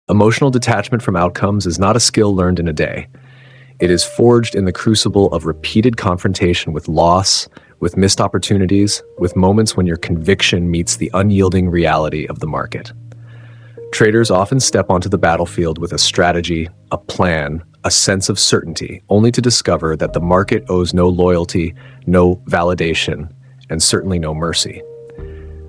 Emotional detachment from outcomes is not a skill learned in a day. It is forged in the crucible of repeated confrontation with loss, with missed opportunities, with moments when your conviction meets the unyielding reality of the market. Traders often step onto the battlefield with a strategy, a plan, a sense of certainty, only to discover that the market owes no loyalty, no validation, and certainly no mercy.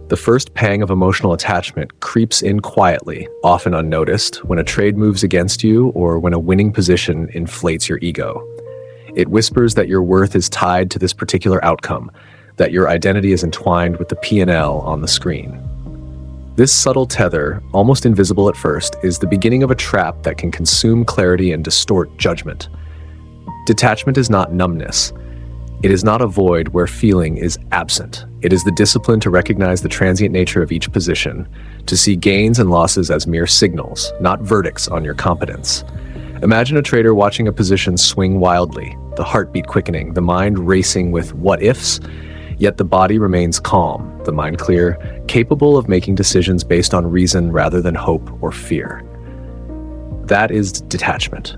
The first pang of emotional attachment creeps in quietly, often unnoticed, when a trade moves against you or when a winning position inflates your ego. It whispers that your worth is tied to this particular outcome, that your identity is entwined with the P&L on the screen. This subtle tether, almost invisible at first, is the beginning of a trap that can consume clarity and distort judgment. Detachment is not numbness. It is not a void where feeling is absent. It is the discipline to recognize the transient nature of each position, to see gains and losses as mere signals, not verdicts on your competence. Imagine a trader watching a position swing wildly, the heartbeat quickening, the mind racing with what-ifs, yet the body remains calm, the mind clear, capable of making decisions based on reason rather than hope or fear. That is detachment.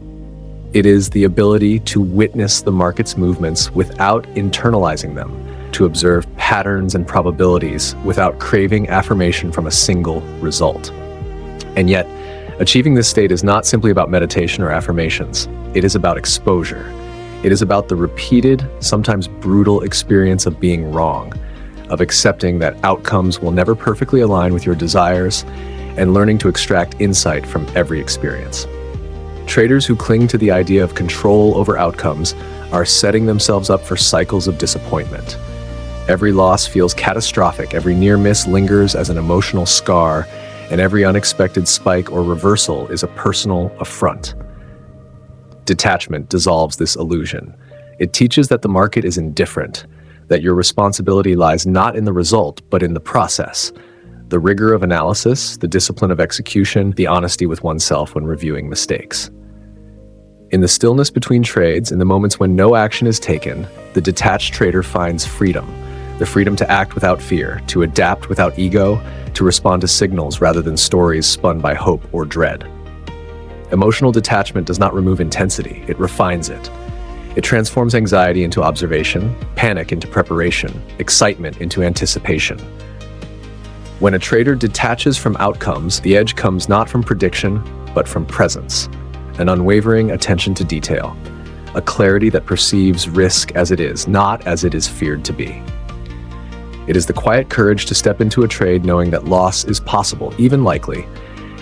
It is the ability to witness the market's movements without internalizing them, to observe patterns and probabilities without craving affirmation from a single result. And yet, achieving this state is not simply about meditation or affirmations. It is about exposure. It is about the repeated, sometimes brutal experience of being wrong, of accepting that outcomes will never perfectly align with your desires, and learning to extract insight from every experience. Traders who cling to the idea of control over outcomes are setting themselves up for cycles of disappointment. Every loss feels catastrophic, every near miss lingers as an emotional scar, and every unexpected spike or reversal is a personal affront. Detachment dissolves this illusion. It teaches that the market is indifferent, that your responsibility lies not in the result, but in the process. The rigor of analysis, the discipline of execution, the honesty with oneself when reviewing mistakes. In the stillness between trades, in the moments when no action is taken, the detached trader finds freedom. The freedom to act without fear, to adapt without ego, to respond to signals rather than stories spun by hope or dread. Emotional detachment does not remove intensity, it refines it. It transforms anxiety into observation, panic into preparation, excitement into anticipation. When a trader detaches from outcomes, the edge comes not from prediction, but from presence, an unwavering attention to detail, a clarity that perceives risk as it is, not as it is feared to be. It is the quiet courage to step into a trade knowing that loss is possible, even likely,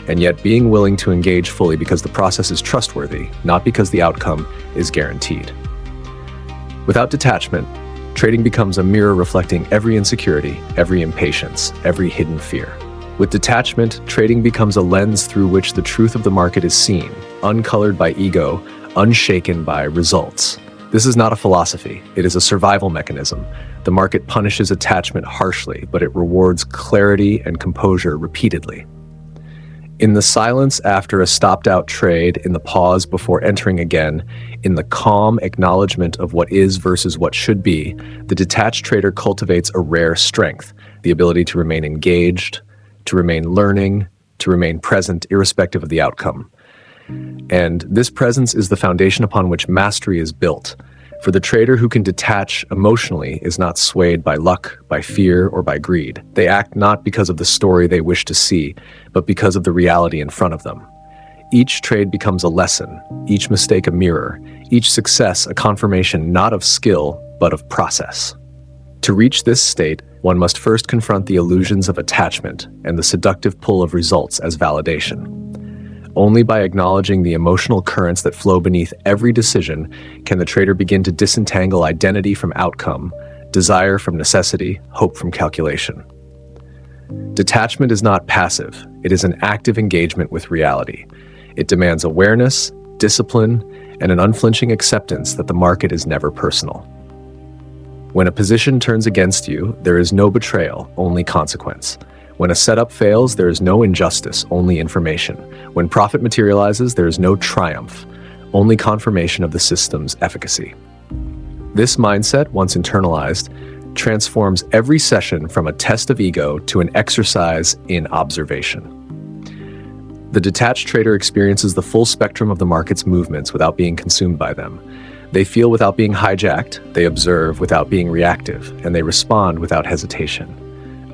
and yet being willing to engage fully because the process is trustworthy, not because the outcome is guaranteed. Without detachment, trading becomes a mirror reflecting every insecurity, every impatience, every hidden fear. With detachment, trading becomes a lens through which the truth of the market is seen, uncolored by ego, unshaken by results. This is not a philosophy, it is a survival mechanism. The market punishes attachment harshly, but it rewards clarity and composure repeatedly. In the silence after a stopped-out trade, in the pause before entering again, in the calm acknowledgement of what is versus what should be, the detached trader cultivates a rare strength, the ability to remain engaged, to remain learning, to remain present irrespective of the outcome. And this presence is the foundation upon which mastery is built. For the trader who can detach emotionally is not swayed by luck, by fear, or by greed. They act not because of the story they wish to see, but because of the reality in front of them. Each trade becomes a lesson, each mistake a mirror, each success a confirmation not of skill, but of process. To reach this state, one must first confront the illusions of attachment and the seductive pull of results as validation. Only by acknowledging the emotional currents that flow beneath every decision can the trader begin to disentangle identity from outcome, desire from necessity, hope from calculation. Detachment is not passive, it is an active engagement with reality. It demands awareness, discipline, and an unflinching acceptance that the market is never personal. When a position turns against you, there is no betrayal, only consequence. When a setup fails, there is no injustice, only information. When profit materializes, there is no triumph, only confirmation of the system's efficacy. This mindset, once internalized, transforms every session from a test of ego to an exercise in observation. The detached trader experiences the full spectrum of the market's movements without being consumed by them. They feel without being hijacked, they observe without being reactive, and they respond without hesitation.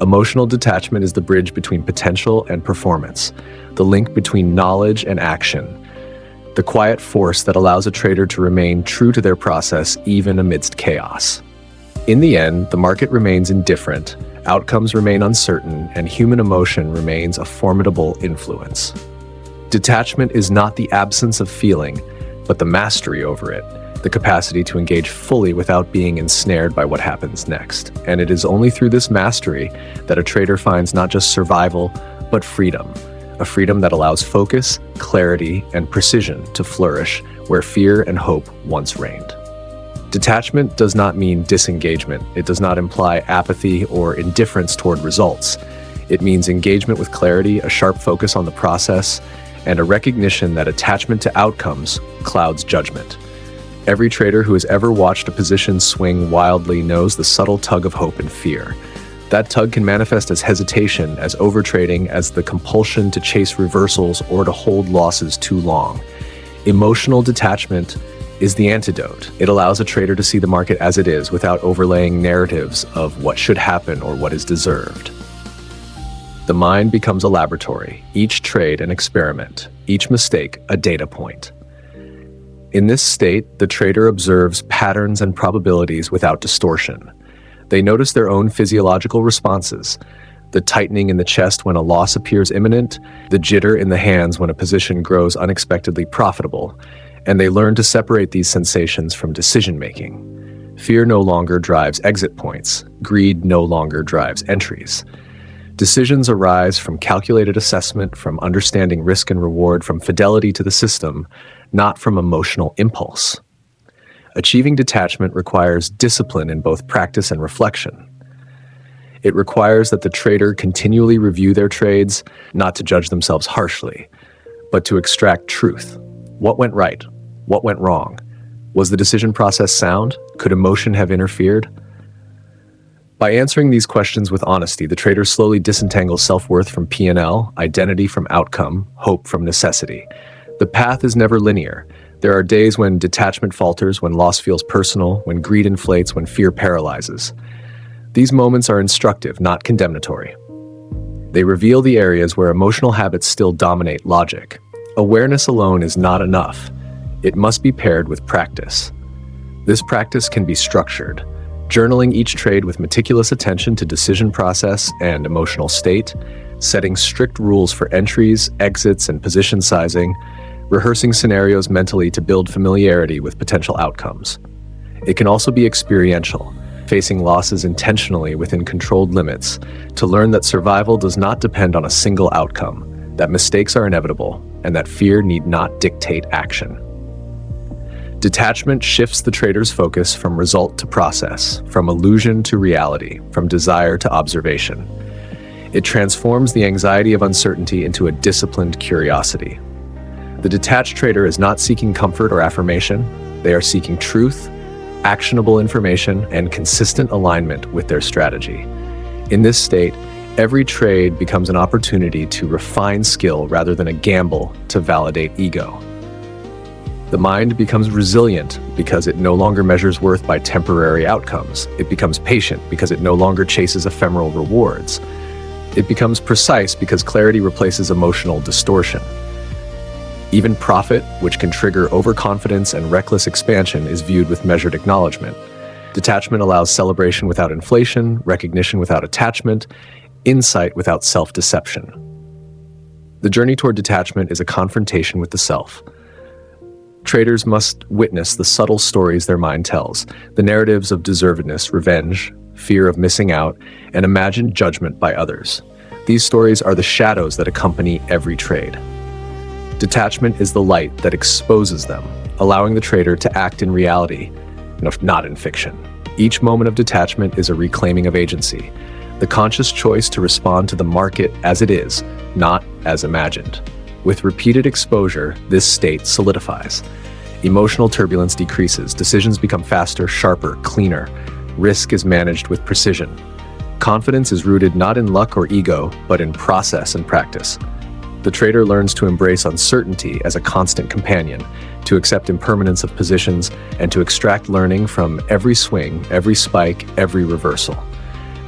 Emotional detachment is the bridge between potential and performance, the link between knowledge and action, the quiet force that allows a trader to remain true to their process even amidst chaos. In the end, the market remains indifferent, outcomes remain uncertain, and human emotion remains a formidable influence. Detachment is not the absence of feeling, but the mastery over it, the capacity to engage fully without being ensnared by what happens next. And it is only through this mastery that a trader finds not just survival, but freedom. A freedom that allows focus, clarity, and precision to flourish where fear and hope once reigned. Detachment does not mean disengagement. It does not imply apathy or indifference toward results. It means engagement with clarity, a sharp focus on the process, and a recognition that attachment to outcomes clouds judgment. Every trader who has ever watched a position swing wildly knows the subtle tug of hope and fear. That tug can manifest as hesitation, as overtrading, as the compulsion to chase reversals or to hold losses too long. Emotional detachment is the antidote. It allows a trader to see the market as it is without overlaying narratives of what should happen or what is deserved. The mind becomes a laboratory, each trade an experiment, each mistake a data point. In this state, the trader observes patterns and probabilities without distortion. They notice their own physiological responses, the tightening in the chest when a loss appears imminent, the jitter in the hands when a position grows unexpectedly profitable, and they learn to separate these sensations from decision-making. Fear no longer drives exit points. Greed no longer drives entries. Decisions arise from calculated assessment, from understanding risk and reward, from fidelity to the system, not from emotional impulse. Achieving detachment requires discipline in both practice and reflection. It requires that the trader continually review their trades, not to judge themselves harshly, but to extract truth. What went right? What went wrong? Was the decision process sound? Could emotion have interfered? By answering these questions with honesty, the trader slowly disentangles self-worth from P&L, identity from outcome, hope from necessity. The path is never linear. There are days when detachment falters, when loss feels personal, when greed inflates, when fear paralyzes. These moments are instructive, not condemnatory. They reveal the areas where emotional habits still dominate logic. Awareness alone is not enough. It must be paired with practice. This practice can be structured. Journaling each trade with meticulous attention to decision process and emotional state, setting strict rules for entries, exits, and position sizing, rehearsing scenarios mentally to build familiarity with potential outcomes. It can also be experiential, facing losses intentionally within controlled limits to learn that survival does not depend on a single outcome, that mistakes are inevitable, and that fear need not dictate action. Detachment shifts the trader's focus from result to process, from illusion to reality, from desire to observation. It transforms the anxiety of uncertainty into a disciplined curiosity. The detached trader is not seeking comfort or affirmation. They are seeking truth, actionable information, and consistent alignment with their strategy. In this state, every trade becomes an opportunity to refine skill rather than a gamble to validate ego. The mind becomes resilient because it no longer measures worth by temporary outcomes. It becomes patient because it no longer chases ephemeral rewards. It becomes precise because clarity replaces emotional distortion. Even profit, which can trigger overconfidence and reckless expansion, is viewed with measured acknowledgement. Detachment allows celebration without inflation, recognition without attachment, insight without self-deception. The journey toward detachment is a confrontation with the self. Traders must witness the subtle stories their mind tells, the narratives of deservedness, revenge, fear of missing out, and imagined judgment by others. These stories are the shadows that accompany every trade. Detachment is the light that exposes them, allowing the trader to act in reality, not in fiction. Each moment of detachment is a reclaiming of agency, the conscious choice to respond to the market as it is, not as imagined. With repeated exposure, this state solidifies. Emotional turbulence decreases, decisions become faster, sharper, cleaner. Risk is managed with precision. Confidence is rooted not in luck or ego, but in process and practice. The trader learns to embrace uncertainty as a constant companion, to accept impermanence of positions, and to extract learning from every swing, every spike, every reversal.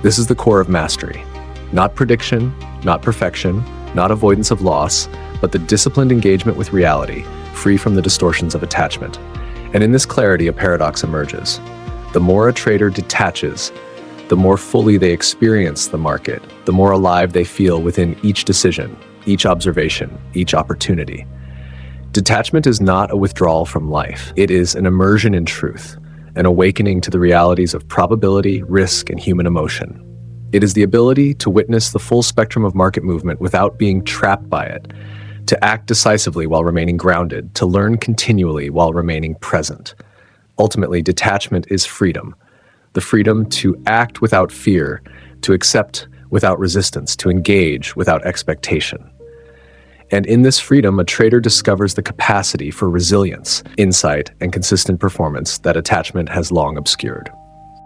This is the core of mastery. Not prediction, not perfection, not avoidance of loss, but the disciplined engagement with reality, free from the distortions of attachment. And in this clarity, a paradox emerges. The more a trader detaches, the more fully they experience the market, the more alive they feel within each decision, each observation, each opportunity. Detachment is not a withdrawal from life. It is an immersion in truth, an awakening to the realities of probability, risk, and human emotion. It is the ability to witness the full spectrum of market movement without being trapped by it, to act decisively while remaining grounded, to learn continually while remaining present. Ultimately, detachment is freedom. The freedom to act without fear, to accept without resistance, to engage without expectation. And in this freedom, a trader discovers the capacity for resilience, insight, and consistent performance that attachment has long obscured.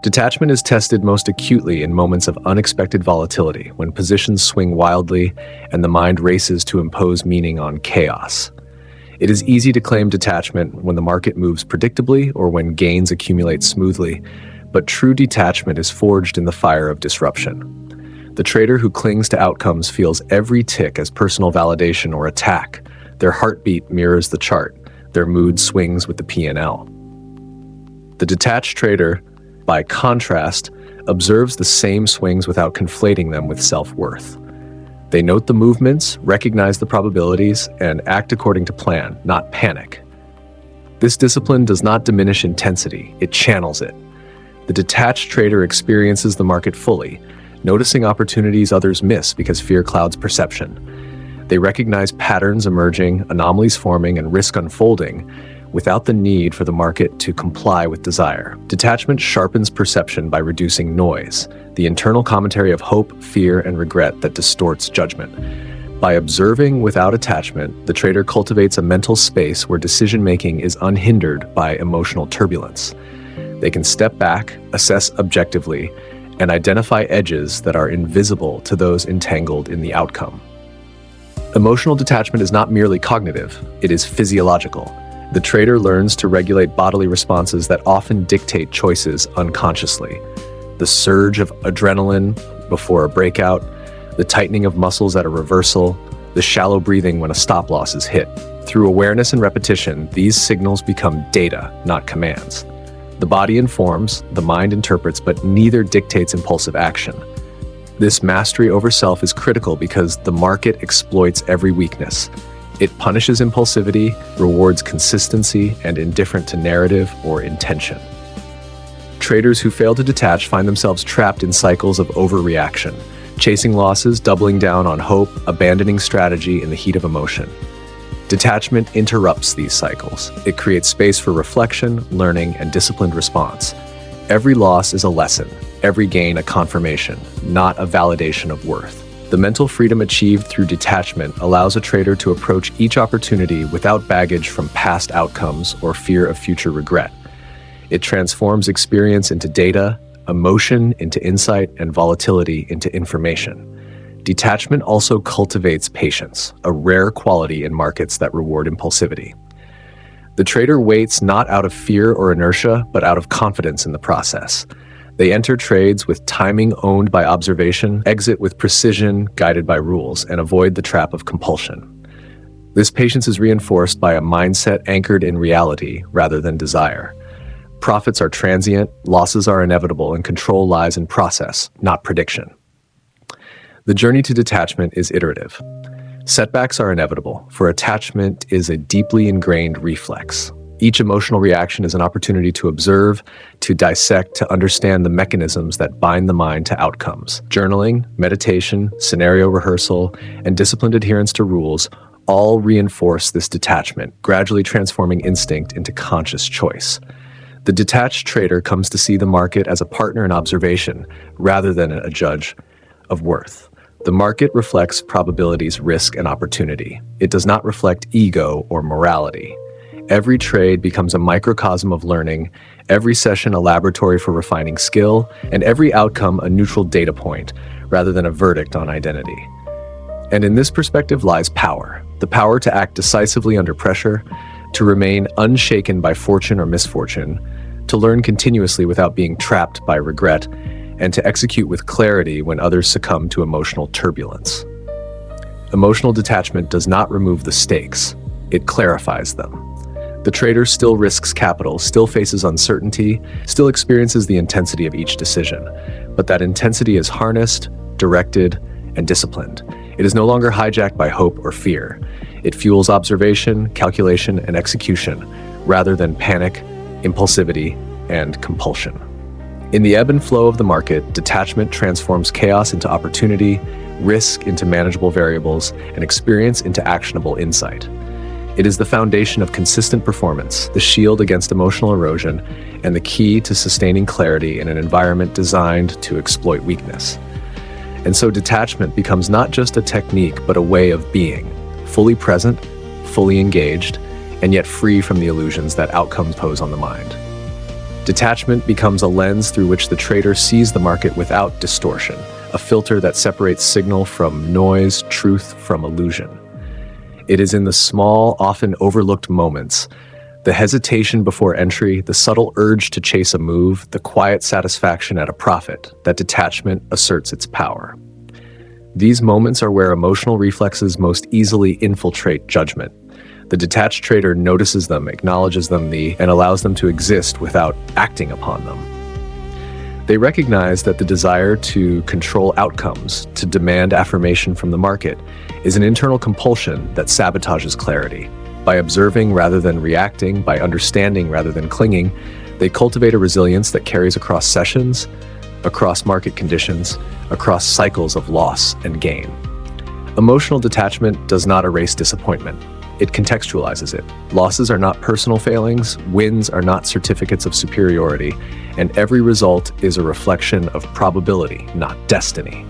Detachment is tested most acutely in moments of unexpected volatility, when positions swing wildly and the mind races to impose meaning on chaos. It is easy to claim detachment when the market moves predictably or when gains accumulate smoothly, but true detachment is forged in the fire of disruption. The trader who clings to outcomes feels every tick as personal validation or attack. Their heartbeat mirrors the chart. Their mood swings with the P&L. The detached trader, by contrast, observes the same swings without conflating them with self-worth. They note the movements, recognize the probabilities, and act according to plan, not panic. This discipline does not diminish intensity, it channels it. The detached trader experiences the market fully, noticing opportunities others miss because fear clouds perception. They recognize patterns emerging, anomalies forming, and risk unfolding without the need for the market to comply with desire. Detachment sharpens perception by reducing noise, the internal commentary of hope, fear, and regret that distorts judgment. By observing without attachment, the trader cultivates a mental space where decision-making is unhindered by emotional turbulence. They can step back, assess objectively, and identify edges that are invisible to those entangled in the outcome. Emotional detachment is not merely cognitive, it is physiological. The trader learns to regulate bodily responses that often dictate choices unconsciously. The surge of adrenaline before a breakout, the tightening of muscles at a reversal, the shallow breathing when a stop loss is hit. Through awareness and repetition, these signals become data, not commands. The body informs, the mind interprets, but neither dictates impulsive action. This mastery over self is critical because the market exploits every weakness. It punishes impulsivity, rewards consistency, and indifferent to narrative or intention. Traders who fail to detach find themselves trapped in cycles of overreaction, chasing losses, doubling down on hope, abandoning strategy in the heat of emotion. Detachment interrupts these cycles. It creates space for reflection, learning, and disciplined response. Every loss is a lesson, every gain a confirmation, not a validation of worth. The mental freedom achieved through detachment allows a trader to approach each opportunity without baggage from past outcomes or fear of future regret. It transforms experience into data, emotion into insight, and volatility into information. Detachment also cultivates patience, a rare quality in markets that reward impulsivity. The trader waits not out of fear or inertia, but out of confidence in the process. They enter trades with timing owned by observation, exit with precision guided by rules, and avoid the trap of compulsion. This patience is reinforced by a mindset anchored in reality rather than desire. Profits are transient, losses are inevitable, and control lies in process, not prediction. The journey to detachment is iterative. Setbacks are inevitable, for attachment is a deeply ingrained reflex. Each emotional reaction is an opportunity to observe, to dissect, to understand the mechanisms that bind the mind to outcomes. Journaling, meditation, scenario rehearsal, and disciplined adherence to rules all reinforce this detachment, gradually transforming instinct into conscious choice. The detached trader comes to see the market as a partner in observation, rather than a judge of worth. The market reflects probabilities, risk, and opportunity. It does not reflect ego or morality. Every trade becomes a microcosm of learning, every session a laboratory for refining skill, and every outcome a neutral data point, rather than a verdict on identity. And in this perspective lies power, the power to act decisively under pressure, to remain unshaken by fortune or misfortune, to learn continuously without being trapped by regret, and to execute with clarity when others succumb to emotional turbulence. Emotional detachment does not remove the stakes, it clarifies them. The trader still risks capital, still faces uncertainty, still experiences the intensity of each decision, but that intensity is harnessed, directed, and disciplined. It is no longer hijacked by hope or fear. It fuels observation, calculation, and execution, rather than panic, impulsivity, and compulsion. In the ebb and flow of the market, detachment transforms chaos into opportunity, risk into manageable variables, and experience into actionable insight. It is the foundation of consistent performance, the shield against emotional erosion, and the key to sustaining clarity in an environment designed to exploit weakness. And so detachment becomes not just a technique, but a way of being, fully present, fully engaged, and yet free from the illusions that outcomes pose on the mind. Detachment becomes a lens through which the trader sees the market without distortion, a filter that separates signal from noise, truth from illusion. It is in the small, often overlooked moments, the hesitation before entry, the subtle urge to chase a move, the quiet satisfaction at a profit, that detachment asserts its power. These moments are where emotional reflexes most easily infiltrate judgment. The detached trader notices them, acknowledges them, and allows them to exist without acting upon them. They recognize that the desire to control outcomes, to demand affirmation from the market, is an internal compulsion that sabotages clarity. By observing rather than reacting, by understanding rather than clinging, they cultivate a resilience that carries across sessions, across market conditions, across cycles of loss and gain. Emotional detachment does not erase disappointment. It contextualizes it. Losses are not personal failings, wins are not certificates of superiority, and every result is a reflection of probability, not destiny.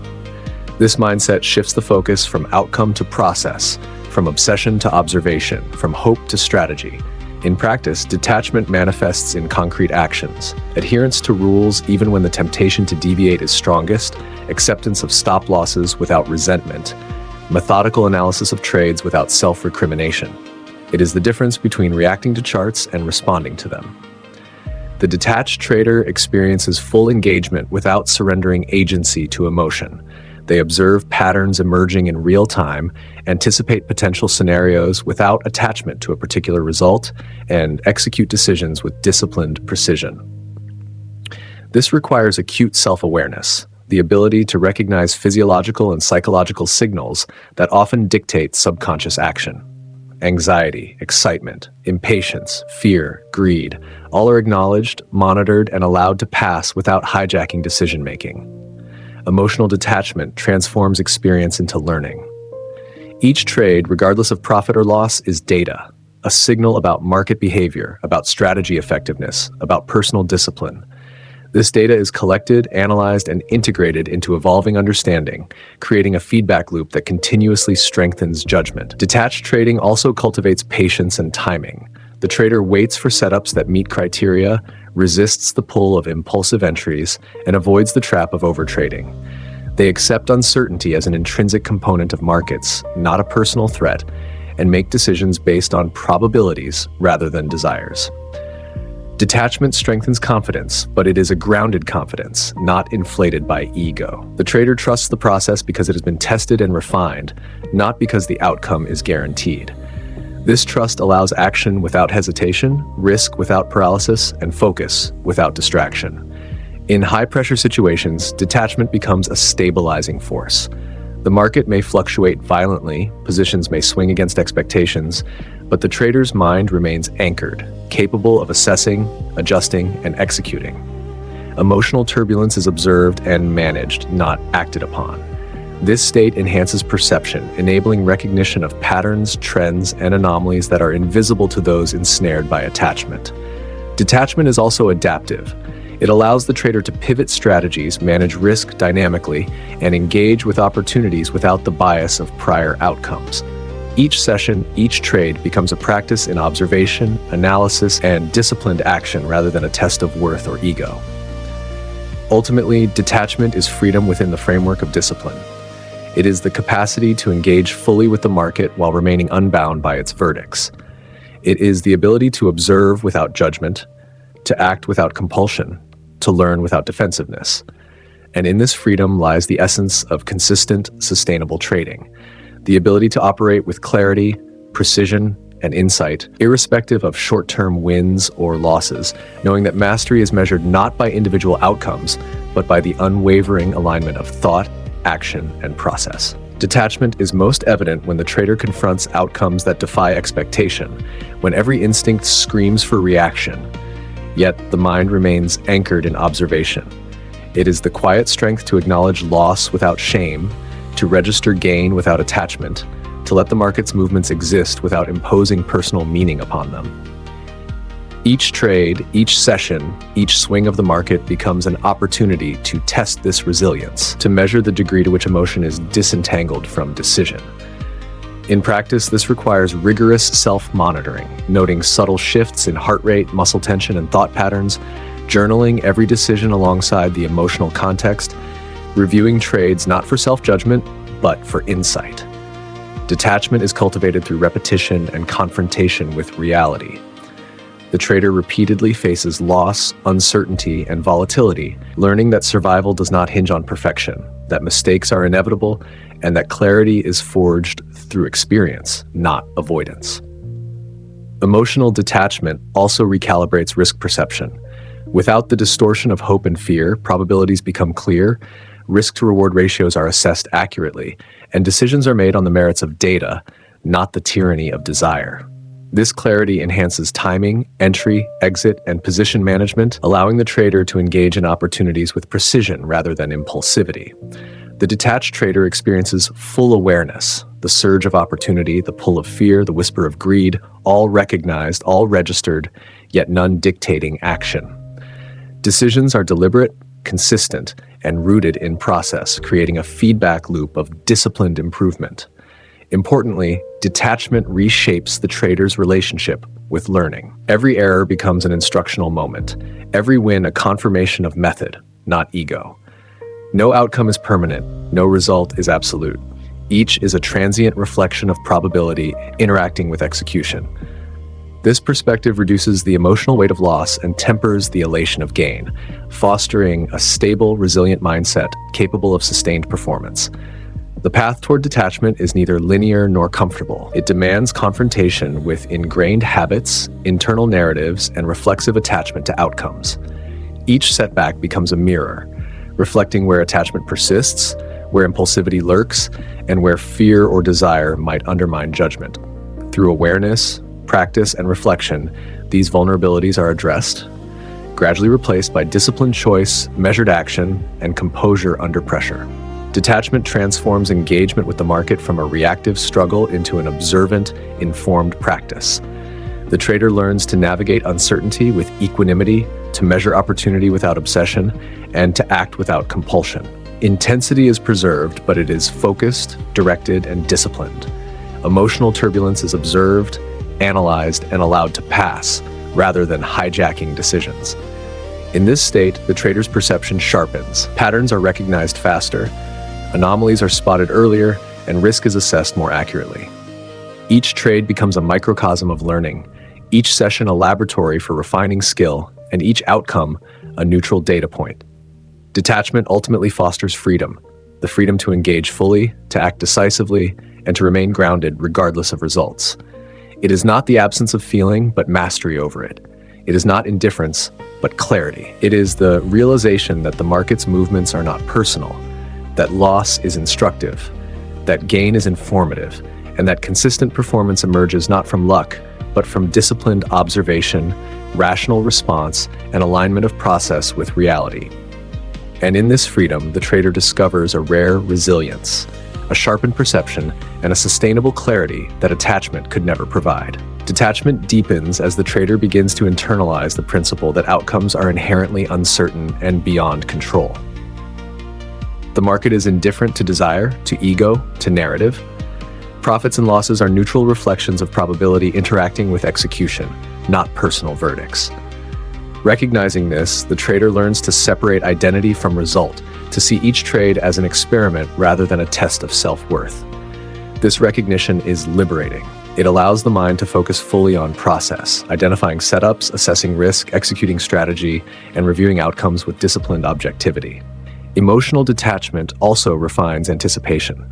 This mindset shifts the focus from outcome to process, from obsession to observation, from hope to strategy. In practice, detachment manifests in concrete actions, adherence to rules even when the temptation to deviate is strongest, acceptance of stop losses without resentment, methodical analysis of trades without self-recrimination. It is the difference between reacting to charts and responding to them. The detached trader experiences full engagement without surrendering agency to emotion. They observe patterns emerging in real time, anticipate potential scenarios without attachment to a particular result, and execute decisions with disciplined precision. This requires acute self-awareness, the ability to recognize physiological and psychological signals that often dictate subconscious action. Anxiety, excitement, impatience, fear, greed, all are acknowledged, monitored, and allowed to pass without hijacking decision-making. Emotional detachment transforms experience into learning. Each trade, regardless of profit or loss, is data, a signal about market behavior, about strategy effectiveness, about personal discipline. This data is collected, analyzed, and integrated into evolving understanding, creating a feedback loop that continuously strengthens judgment. Detached trading also cultivates patience and timing. The trader waits for setups that meet criteria, resists the pull of impulsive entries, and avoids the trap of overtrading. They accept uncertainty as an intrinsic component of markets, not a personal threat, and make decisions based on probabilities rather than desires. Detachment strengthens confidence, but it is a grounded confidence, not inflated by ego. The trader trusts the process because it has been tested and refined, not because the outcome is guaranteed. This trust allows action without hesitation, risk without paralysis, and focus without distraction. In high-pressure situations, detachment becomes a stabilizing force. The market may fluctuate violently, positions may swing against expectations, but the trader's mind remains anchored, capable of assessing, adjusting, and executing. Emotional turbulence is observed and managed, not acted upon. This state enhances perception, enabling recognition of patterns, trends, and anomalies that are invisible to those ensnared by attachment. Detachment is also adaptive. It allows the trader to pivot strategies, manage risk dynamically, and engage with opportunities without the bias of prior outcomes. Each session, each trade becomes a practice in observation, analysis, and disciplined action rather than a test of worth or ego. Ultimately, detachment is freedom within the framework of discipline. It is the capacity to engage fully with the market while remaining unbound by its verdicts. It is the ability to observe without judgment, to act without compulsion, to learn without defensiveness. And in this freedom lies the essence of consistent, sustainable trading, the ability to operate with clarity, precision, and insight, irrespective of short-term wins or losses, knowing that mastery is measured not by individual outcomes, but by the unwavering alignment of thought, action, and process. Detachment is most evident when the trader confronts outcomes that defy expectation, when every instinct screams for reaction, yet the mind remains anchored in observation. It is the quiet strength to acknowledge loss without shame, to register gain without attachment, to let the market's movements exist without imposing personal meaning upon them. Each trade, each session, each swing of the market becomes an opportunity to test this resilience, to measure the degree to which emotion is disentangled from decision. In practice, this requires rigorous self-monitoring, noting subtle shifts in heart rate, muscle tension, and thought patterns, journaling every decision alongside the emotional context, reviewing trades not for self-judgment, but for insight. Detachment is cultivated through repetition and confrontation with reality. The trader repeatedly faces loss, uncertainty, and volatility, learning that survival does not hinge on perfection, that mistakes are inevitable, and that clarity is forged through experience, not avoidance. Emotional detachment also recalibrates risk perception. Without the distortion of hope and fear, probabilities become clear, risk-to-reward ratios are assessed accurately, and decisions are made on the merits of data, not the tyranny of desire. This clarity enhances timing, entry, exit, and position management, allowing the trader to engage in opportunities with precision rather than impulsivity. The detached trader experiences full awareness, the surge of opportunity, the pull of fear, the whisper of greed, all recognized, all registered, yet none dictating action. Decisions are deliberate, consistent, and rooted in process, creating a feedback loop of disciplined improvement. Importantly, detachment reshapes the trader's relationship with learning. Every error becomes an instructional moment, every win a confirmation of method, not ego. No outcome is permanent, no result is absolute. Each is a transient reflection of probability interacting with execution. This perspective reduces the emotional weight of loss and tempers the elation of gain, fostering a stable, resilient mindset capable of sustained performance. The path toward detachment is neither linear nor comfortable. It demands confrontation with ingrained habits, internal narratives, and reflexive attachment to outcomes. Each setback becomes a mirror, reflecting where attachment persists, where impulsivity lurks, and where fear or desire might undermine judgment. Through awareness, practice, and reflection, these vulnerabilities are addressed, gradually replaced by disciplined choice, measured action, and composure under pressure. Detachment transforms engagement with the market from a reactive struggle into an observant, informed practice. The trader learns to navigate uncertainty with equanimity, to measure opportunity without obsession, and to act without compulsion. Intensity is preserved, but it is focused, directed, and disciplined. Emotional turbulence is observed, analyzed, and allowed to pass, rather than hijacking decisions. In this state, the trader's perception sharpens, patterns are recognized faster, anomalies are spotted earlier, and risk is assessed more accurately. Each trade becomes a microcosm of learning, each session a laboratory for refining skill, and each outcome a neutral data point. Detachment ultimately fosters freedom, the freedom to engage fully, to act decisively, and to remain grounded regardless of results. It is not the absence of feeling, but mastery over it. It is not indifference, but clarity. It is the realization that the market's movements are not personal, that loss is instructive, that gain is informative, and that consistent performance emerges not from luck, but from disciplined observation, rational response, and alignment of process with reality. And in this freedom, the trader discovers a rare resilience, a sharpened perception, and a sustainable clarity that attachment could never provide. Detachment deepens as the trader begins to internalize the principle that outcomes are inherently uncertain and beyond control. The market is indifferent to desire, to ego, to narrative. Profits and losses are neutral reflections of probability interacting with execution, not personal verdicts. Recognizing this, the trader learns to separate identity from result, to see each trade as an experiment rather than a test of self-worth. This recognition is liberating. It allows the mind to focus fully on process, identifying setups, assessing risk, executing strategy, and reviewing outcomes with disciplined objectivity. Emotional detachment also refines anticipation.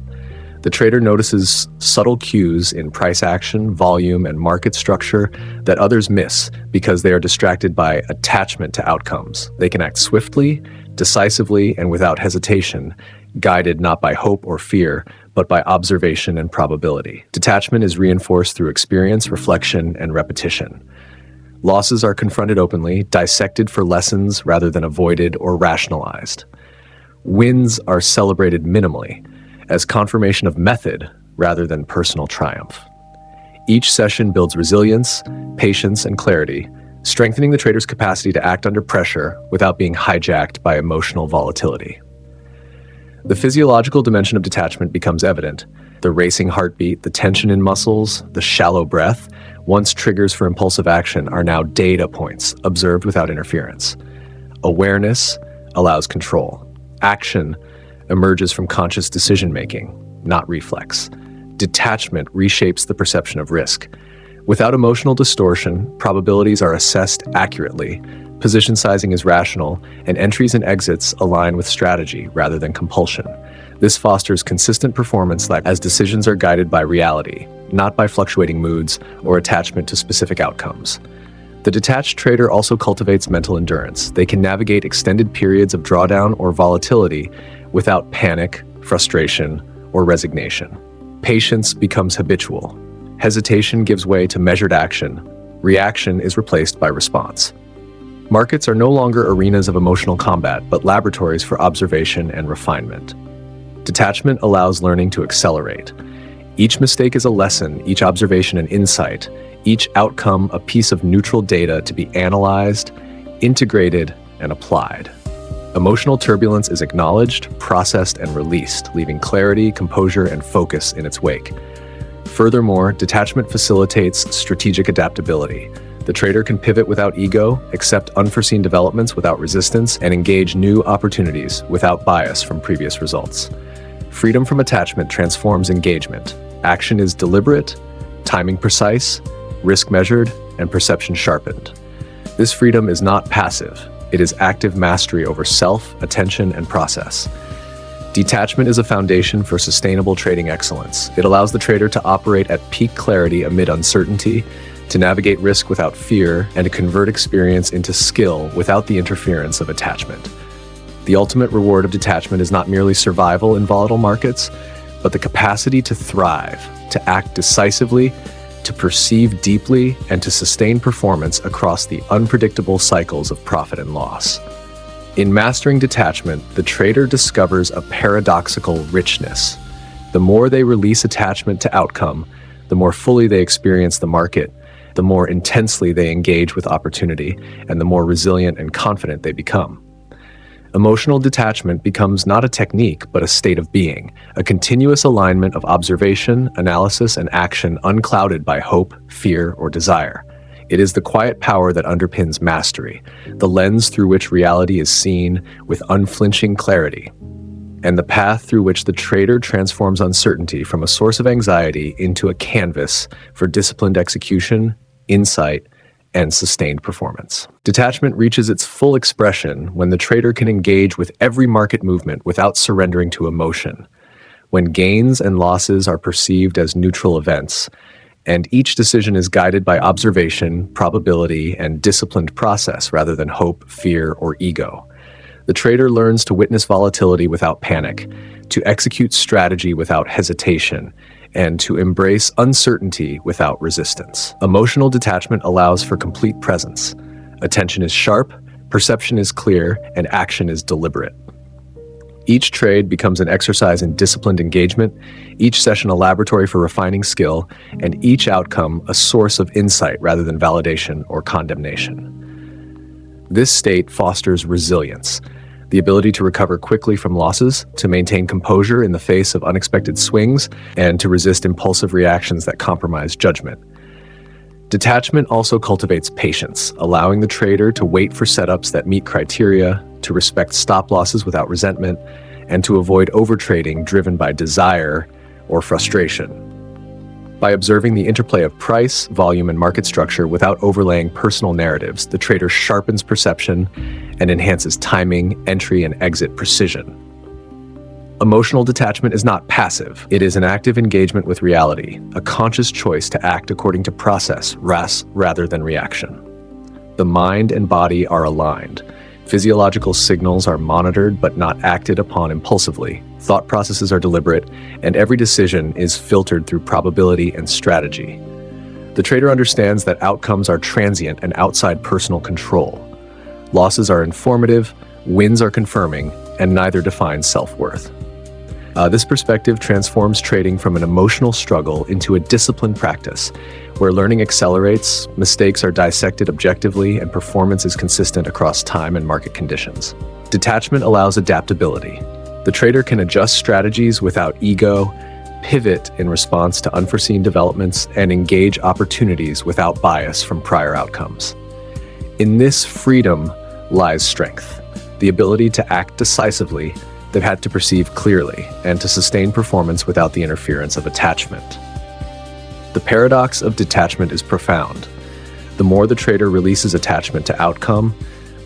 The trader notices subtle cues in price action, volume, and market structure that others miss because they are distracted by attachment to outcomes. They can act swiftly, decisively, and without hesitation, guided not by hope or fear, but by observation and probability. Detachment is reinforced through experience, reflection, and repetition. Losses are confronted openly, dissected for lessons rather than avoided or rationalized. Wins are celebrated minimally, as confirmation of method rather than personal triumph. Each session builds resilience, patience, and clarity, strengthening the trader's capacity to act under pressure without being hijacked by emotional volatility. The physiological dimension of detachment becomes evident. The racing heartbeat, the tension in muscles, the shallow breath, once triggers for impulsive action, are now data points observed without interference. Awareness allows control. Action emerges from conscious decision-making, not reflex. Detachment reshapes the perception of risk. Without emotional distortion, probabilities are assessed accurately, position sizing is rational, and entries and exits align with strategy rather than compulsion. This fosters consistent performance as decisions are guided by reality, not by fluctuating moods or attachment to specific outcomes. The detached trader also cultivates mental endurance. They can navigate extended periods of drawdown or volatility without panic, frustration, or resignation. Patience becomes habitual. Hesitation gives way to measured action. Reaction is replaced by response. Markets are no longer arenas of emotional combat, but laboratories for observation and refinement. Detachment allows learning to accelerate. Each mistake is a lesson, each observation an insight, each outcome a piece of neutral data to be analyzed, integrated, and applied. Emotional turbulence is acknowledged, processed, and released, leaving clarity, composure, and focus in its wake. Furthermore, detachment facilitates strategic adaptability. The trader can pivot without ego, accept unforeseen developments without resistance, and engage new opportunities without bias from previous results. Freedom from attachment transforms engagement. Action is deliberate, timing precise, risk measured, and perception sharpened. This freedom is not passive. It is active mastery over self, attention, and process. Detachment is a foundation for sustainable trading excellence. It allows the trader to operate at peak clarity amid uncertainty, to navigate risk without fear, and to convert experience into skill without the interference of attachment. The ultimate reward of detachment is not merely survival in volatile markets, but the capacity to thrive, to act decisively, to perceive deeply, and to sustain performance across the unpredictable cycles of profit and loss. In mastering detachment, the trader discovers a paradoxical richness. The more they release attachment to outcome, the more fully they experience the market, the more intensely they engage with opportunity, and the more resilient and confident they become. Emotional detachment becomes not a technique, but a state of being, a continuous alignment of observation, analysis, and action unclouded by hope, fear, or desire. It is the quiet power that underpins mastery, the lens through which reality is seen with unflinching clarity, and the path through which the trader transforms uncertainty from a source of anxiety into a canvas for disciplined execution, insight, and sustained performance. Detachment reaches its full expression when the trader can engage with every market movement without surrendering to emotion, when gains and losses are perceived as neutral events, and each decision is guided by observation, probability, and disciplined process rather than hope, fear, or ego. The trader learns to witness volatility without panic, to execute strategy without hesitation, and to embrace uncertainty without resistance. Emotional detachment allows for complete presence. Attention is sharp, perception is clear, and action is deliberate. Each trade becomes an exercise in disciplined engagement, each session a laboratory for refining skill, and each outcome a source of insight rather than validation or condemnation. This state fosters resilience, the ability to recover quickly from losses, to maintain composure in the face of unexpected swings, and to resist impulsive reactions that compromise judgment. Detachment also cultivates patience, allowing the trader to wait for setups that meet criteria, to respect stop losses without resentment, and to avoid overtrading driven by desire or frustration. By observing the interplay of price, volume, and market structure without overlaying personal narratives, the trader sharpens perception and enhances timing, entry, and exit precision. Emotional detachment is not passive. It is an active engagement with reality, a conscious choice to act according to process, rather than reaction. The mind and body are aligned. Physiological signals are monitored but not acted upon impulsively. Thought processes are deliberate, and every decision is filtered through probability and strategy. The trader understands that outcomes are transient and outside personal control. Losses are informative, wins are confirming, and neither defines self-worth. This perspective transforms trading from an emotional struggle into a disciplined practice, where learning accelerates, mistakes are dissected objectively, and performance is consistent across time and market conditions. Detachment allows adaptability. The trader can adjust strategies without ego, pivot in response to unforeseen developments, and engage opportunities without bias from prior outcomes. In this freedom lies strength, the ability to act decisively, they've had to perceive clearly, and to sustain performance without the interference of attachment. The paradox of detachment is profound. The more the trader releases attachment to outcome,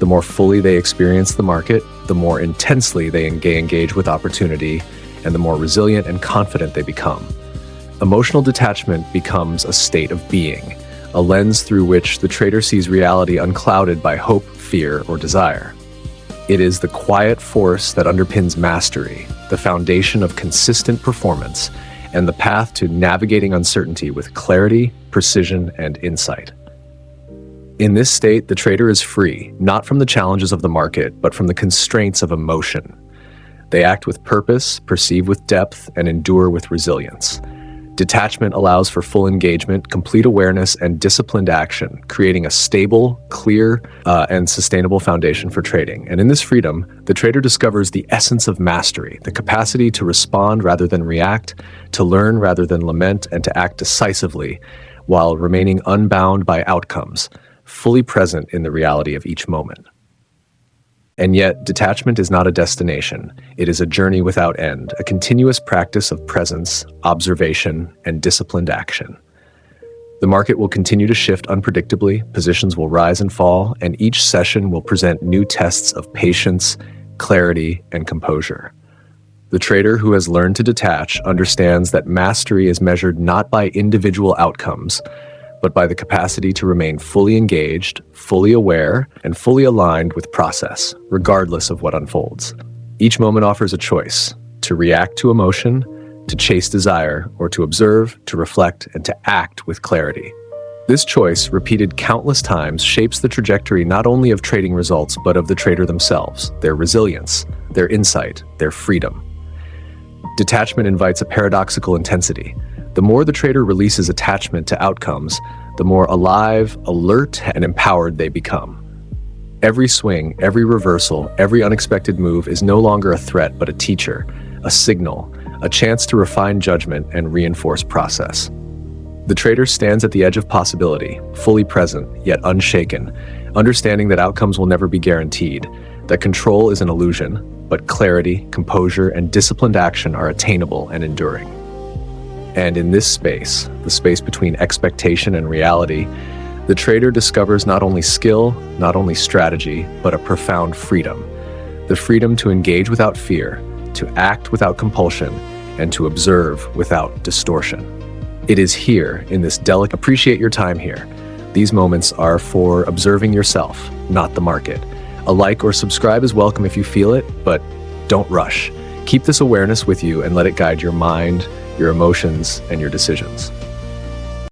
the more fully they experience the market, the more intensely they engage with opportunity, and the more resilient and confident they become. Emotional detachment becomes a state of being, a lens through which the trader sees reality unclouded by hope, fear, or desire. It is the quiet force that underpins mastery, the foundation of consistent performance, and the path to navigating uncertainty with clarity, precision, and insight. In this state, the trader is free, not from the challenges of the market, but from the constraints of emotion. They act with purpose, perceive with depth, and endure with resilience. Detachment allows for full engagement, complete awareness, and disciplined action, creating a stable, clear, and sustainable foundation for trading. And in this freedom, the trader discovers the essence of mastery, the capacity to respond rather than react, to learn rather than lament, and to act decisively while remaining unbound by outcomes, fully present in the reality of each moment. And yet, detachment is not a destination. It is a journey without end, a continuous practice of presence, observation, and disciplined action. The market will continue to shift unpredictably, positions will rise and fall, and each session will present new tests of patience, clarity, and composure. The trader who has learned to detach understands that mastery is measured not by individual outcomes, but by the capacity to remain fully engaged, fully aware, and fully aligned with process, regardless of what unfolds. Each moment offers a choice: to react to emotion, to chase desire, or to observe, to reflect, and to act with clarity. This choice, repeated countless times, shapes the trajectory not only of trading results, but of the trader themselves, their resilience, their insight, their freedom. Detachment invites a paradoxical intensity. The more the trader releases attachment to outcomes, the more alive, alert, and empowered they become. Every swing, every reversal, every unexpected move is no longer a threat but a teacher, a signal, a chance to refine judgment and reinforce process. The trader stands at the edge of possibility, fully present, yet unshaken, understanding that outcomes will never be guaranteed, that control is an illusion, but clarity, composure, and disciplined action are attainable and enduring. And in this space, the space between expectation and reality, the trader discovers not only skill, not only strategy, but a profound freedom. The freedom to engage without fear, to act without compulsion, and to observe without distortion. It is here, in this delicate, appreciate your time here. These moments are for observing yourself, not the market. A like or subscribe is welcome if you feel it, but don't rush. Keep this awareness with you and let it guide your mind, your emotions, and your decisions.